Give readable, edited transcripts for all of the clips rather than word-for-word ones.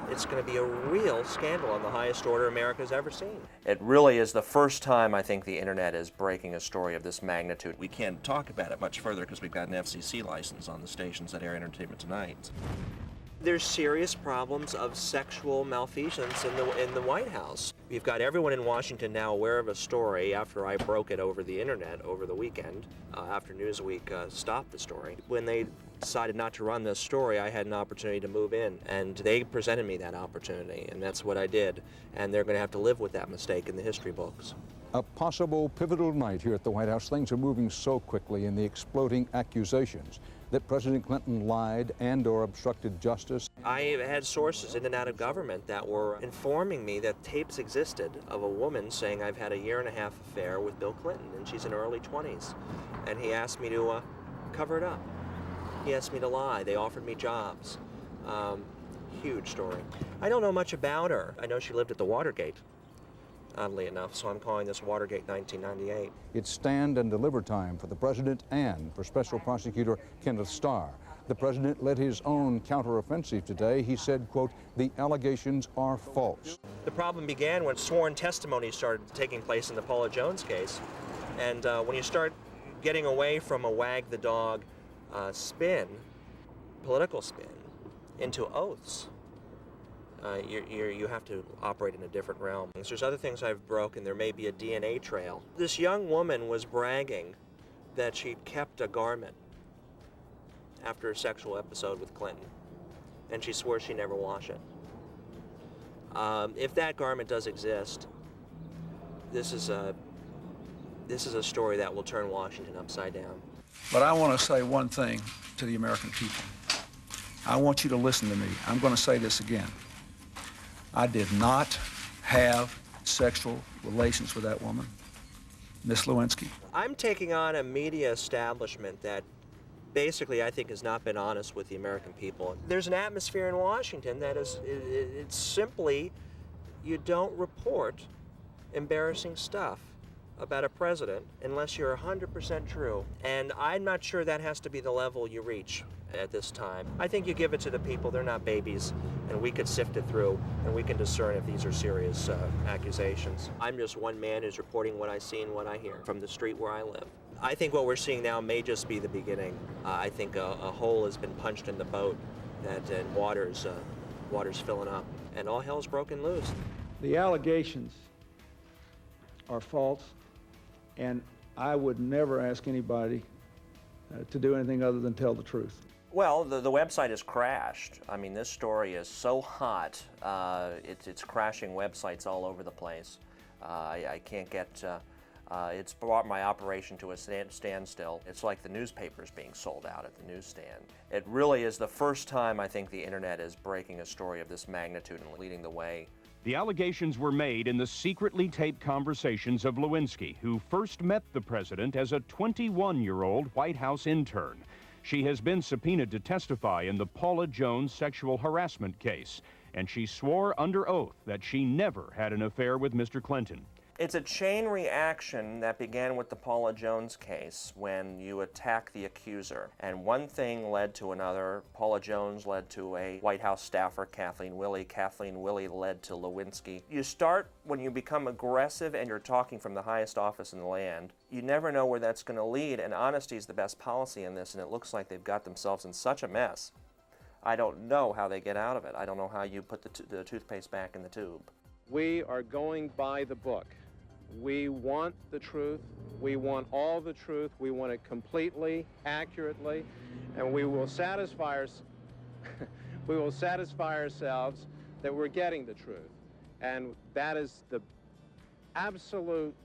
it's going to be a real scandal on the highest order America's ever seen. It really is the first time I think the internet is breaking a story of this magnitude. We can't talk about it much further because we've got an FCC license on the stations that air Entertainment Tonight. There's serious problems of sexual malfeasance in the White House. You've got everyone in Washington now aware of a story after I broke it over the internet over the weekend, after Newsweek stopped the story. When they decided not to run this story, I had an opportunity to move in, and they presented me that opportunity, and that's what I did. And they're going to have to live with that mistake in the history books. A possible pivotal night here at the White House. Things are moving so quickly in the exploding accusations that President Clinton lied and/or obstructed justice. I had sources in and out of government that were informing me that tapes existed of a woman saying I've had a year-and-a-half affair with Bill Clinton, and she's in her early 20s. And he asked me to cover it up. He asked me to lie. They offered me jobs. Huge story. I don't know much about her. I know she lived at the Watergate, oddly enough, so I'm calling this Watergate 1998. It's stand and deliver time for the president and for Special Prosecutor Kenneth Starr. The president led his own counteroffensive today. He said, quote, "The allegations are false." The problem began when sworn testimony started taking place in the Paula Jones case. And when you start getting away from a wag the dog spin, political spin, into oaths, you have to operate in a different realm. There's other things I've broken. There may be a DNA trail. This young woman was bragging that she'd kept a garment after a sexual episode with Clinton, and she swore she'd never wash it. If that garment does exist, this is a story that will turn Washington upside down. But I want to say one thing to the American people. I want you to listen to me. I'm going to say this again. I did not have sexual relations with that woman, Miss Lewinsky. I'm taking on a media establishment that basically I think has not been honest with the American people. There's an atmosphere in Washington that is, it's simply, you don't report embarrassing stuff about a president unless you're 100% true. And I'm not sure that has to be the level you reach at this time. I think you give it to the people. They're not babies, and we could sift it through, and we can discern if these are serious accusations. I'm just one man who's reporting what I see and what I hear from the street where I live. I think what we're seeing now may just be the beginning. I think a hole has been punched in the boat, and water's filling up, and all hell's broken loose. The allegations are false, and I would never ask anybody to do anything other than tell the truth. Well, the website has crashed. I mean, this story is so hot, it's crashing websites all over the place. I can't get, it's brought my operation to a standstill. It's like the newspapers being sold out at the newsstand. It really is the first time I think the internet is breaking a story of this magnitude and leading the way. The allegations were made in the secretly taped conversations of Lewinsky, who first met the president as a 21-year-old White House intern. She has been subpoenaed to testify in the Paula Jones sexual harassment case, and she swore under oath that she never had an affair with Mr. Clinton. It's a chain reaction that began with the Paula Jones case when you attack the accuser. And one thing led to another. Paula Jones led to a White House staffer, Kathleen Willey. Kathleen Willey led to Lewinsky. You start when you become aggressive and you're talking from the highest office in the land. You never know where that's going to lead, and honesty is the best policy in this, and it looks like they've got themselves in such a mess. I don't know how they get out of it. I don't know how you put the toothpaste back in the tube. We are going by the book. We want the truth. We want all the truth. We want it completely, accurately, and we will satisfy ourselves that we're getting the truth. And that is the absolute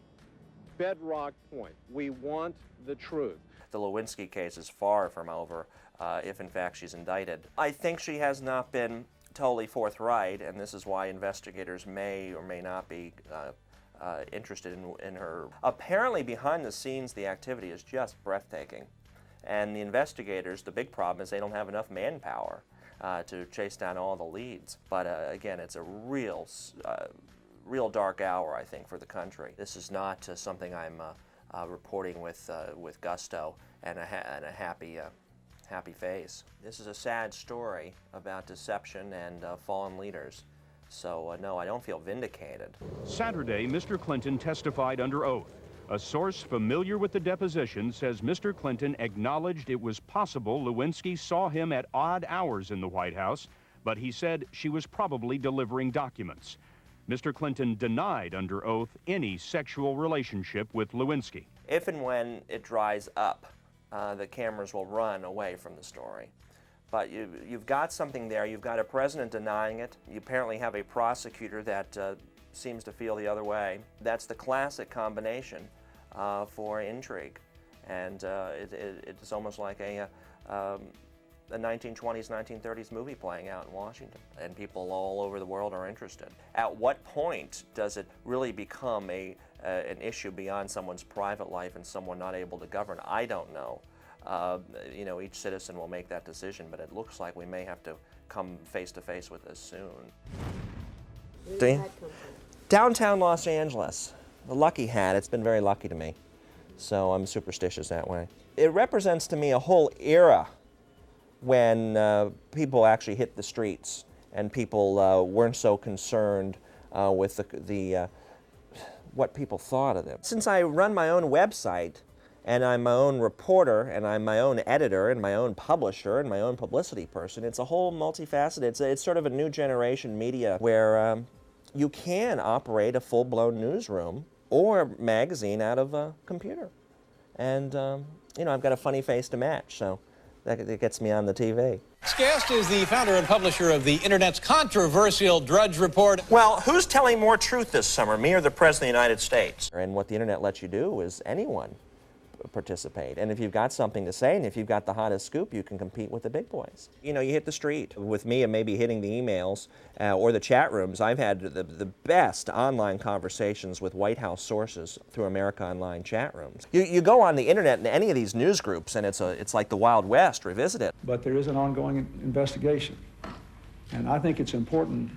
bedrock point. We want the truth. The Lewinsky case is far from over, if in fact she's indicted. I think she has not been totally forthright, and this is why investigators may or may not be interested in her. Apparently behind the scenes the activity is just breathtaking, and the investigators, the big problem is they don't have enough manpower to chase down all the leads. But again, it's a real dark hour, I think, for the country. This is not something I'm reporting with gusto and a happy happy face. This is a sad story about deception and fallen leaders. So, no, I don't feel vindicated. Saturday, Mr. Clinton testified under oath. A source familiar with the deposition says Mr. Clinton acknowledged it was possible Lewinsky saw him at odd hours in the White House, but he said she was probably delivering documents. Mr. Clinton denied under oath any sexual relationship with Lewinsky. If and when it dries up, the cameras will run away from the story. But you've got something there. You've got a president denying it. You apparently have a prosecutor that seems to feel the other way. That's the classic combination for intrigue. And it's almost like a 1920s, 1930s movie playing out in Washington. And people all over the world are interested. At what point does it really become an issue beyond someone's private life and someone not able to govern? I don't know. You know, each citizen will make that decision, but it looks like we may have to come face to face with this soon. Where did that come from? Downtown Los Angeles. The lucky hat, it's been very lucky to me. So I'm superstitious that way. It represents to me a whole era when people actually hit the streets and people weren't so concerned with what people thought of them. Since I run my own website, and I'm my own reporter, and I'm my own editor, and my own publisher, and my own publicity person, it's a whole multifaceted, it's sort of a new generation media where you can operate a full-blown newsroom or magazine out of a computer. And, you know, I've got a funny face to match, so that gets me on the TV. Next guest is the founder and publisher of the Internet's controversial Drudge Report. Well, who's telling more truth this summer, me or the President of the United States? And what the Internet lets you do is anyone participate. And if you've got something to say and if you've got the hottest scoop, you can compete with the big boys. You know, you hit the street. With me and maybe hitting the emails or the chat rooms, I've had the best online conversations with White House sources through America Online chat rooms. You go on the internet in any of these news groups and it's like the Wild West. Revisit it. But there is an ongoing investigation. And I think it's important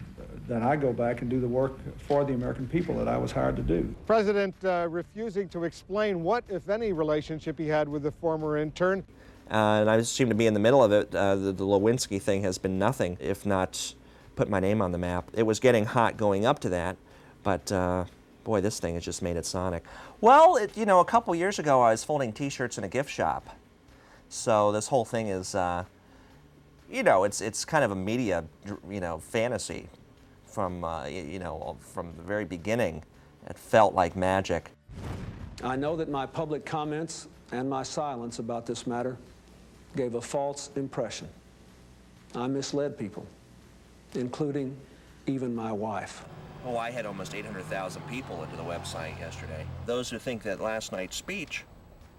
that I go back and do the work for the American people that I was hired to do. President refusing to explain what, if any, relationship he had with the former intern. And I seem to be in the middle of it. The Lewinsky thing has been nothing, if not put my name on the map. It was getting hot going up to that, but boy, this thing has just made it sonic. Well, you know, a couple years ago I was folding T-shirts in a gift shop. So this whole thing is, you know, it's kind of a media, you know, fantasy. From, you know, from the very beginning, it felt like magic. I know that my public comments and my silence about this matter gave a false impression. I misled people, including even my wife. Oh, I had almost 800,000 people into the website yesterday. Those who think that last night's speech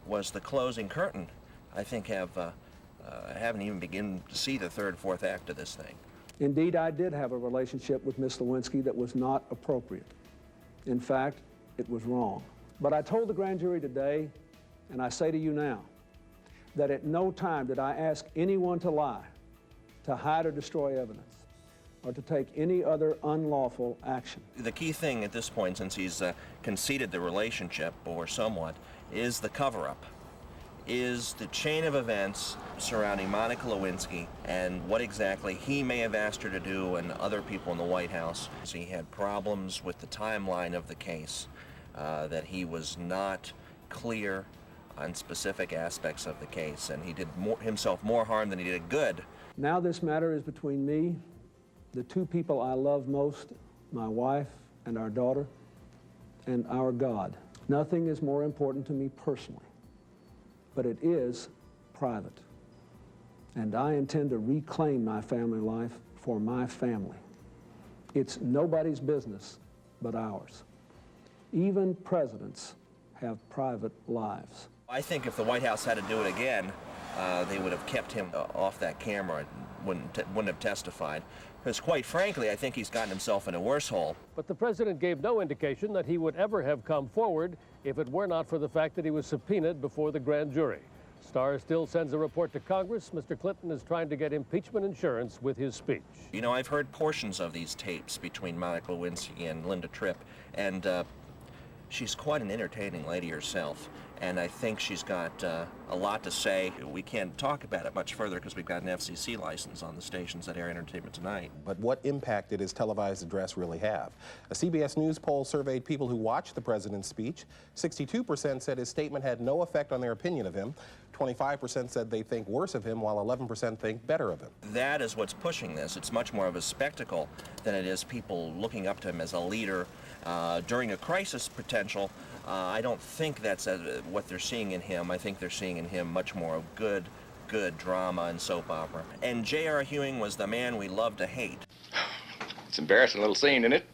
was the closing curtain, I think haven't even begun to see the third, fourth act of this thing. Indeed, I did have a relationship with Miss Lewinsky that was not appropriate. In fact, it was wrong. But I told the grand jury today, and I say to you now, that at no time did I ask anyone to lie, to hide or destroy evidence, or to take any other unlawful action. The key thing at this point, since he's conceded the relationship, or somewhat, is the cover-up. Is the chain of events surrounding Monica Lewinsky and what exactly he may have asked her to do and other people in the White House. So he had problems with the timeline of the case, that he was not clear on specific aspects of the case, and he did himself more harm than he did good. Now this matter is between me, the two people I love most, my wife and our daughter, and our God. Nothing is more important to me personally, but it is private. And I intend to reclaim my family life for my family. It's nobody's business but ours. Even presidents have private lives. I think if the White House had to do it again, they would have kept him off that camera and wouldn't have testified. Because quite frankly, I think he's gotten himself in a worse hole. But the president gave no indication that he would ever have come forward if it were not for the fact that he was subpoenaed before the grand jury. Starr still sends a report to Congress. Mr. Clinton is trying to get impeachment insurance with his speech. You know, I've heard portions of these tapes between Monica Lewinsky and Linda Tripp, and she's quite an entertaining lady herself. and I think she's got a lot to say. We can't talk about it much further because we've got an FCC license on the stations that air Entertainment Tonight. But what impact did his televised address really have? A CBS News poll surveyed people who watched the president's speech. 62% said his statement had no effect on their opinion of him. 25% said they think worse of him, while 11% think better of him. That is what's pushing this. It's much more of a spectacle than it is people looking up to him as a leader during a crisis potential. I don't think that's what they're seeing in him. I think they're seeing in him much more of good drama and soap opera. And J.R. Ewing was the man we love to hate. It's an embarrassing little scene, isn't it?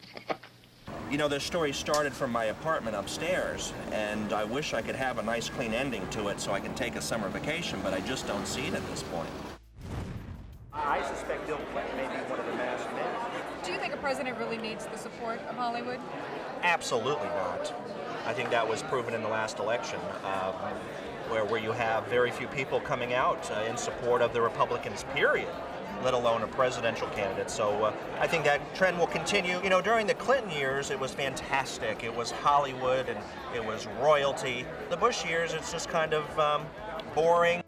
You know, this story started from my apartment upstairs, and I wish I could have a nice clean ending to it so I can take a summer vacation, but I just don't see it at this point. I suspect Bill Clinton may be one of the masked men. Do you think a president really needs the support of Hollywood? Absolutely not. I think that was proven in the last election, where you have very few people coming out in support of the Republicans, period, let alone a presidential candidate. So I think that trend will continue. You know, during the Clinton years, it was fantastic. It was Hollywood and it was royalty. The Bush years, it's just kind of boring,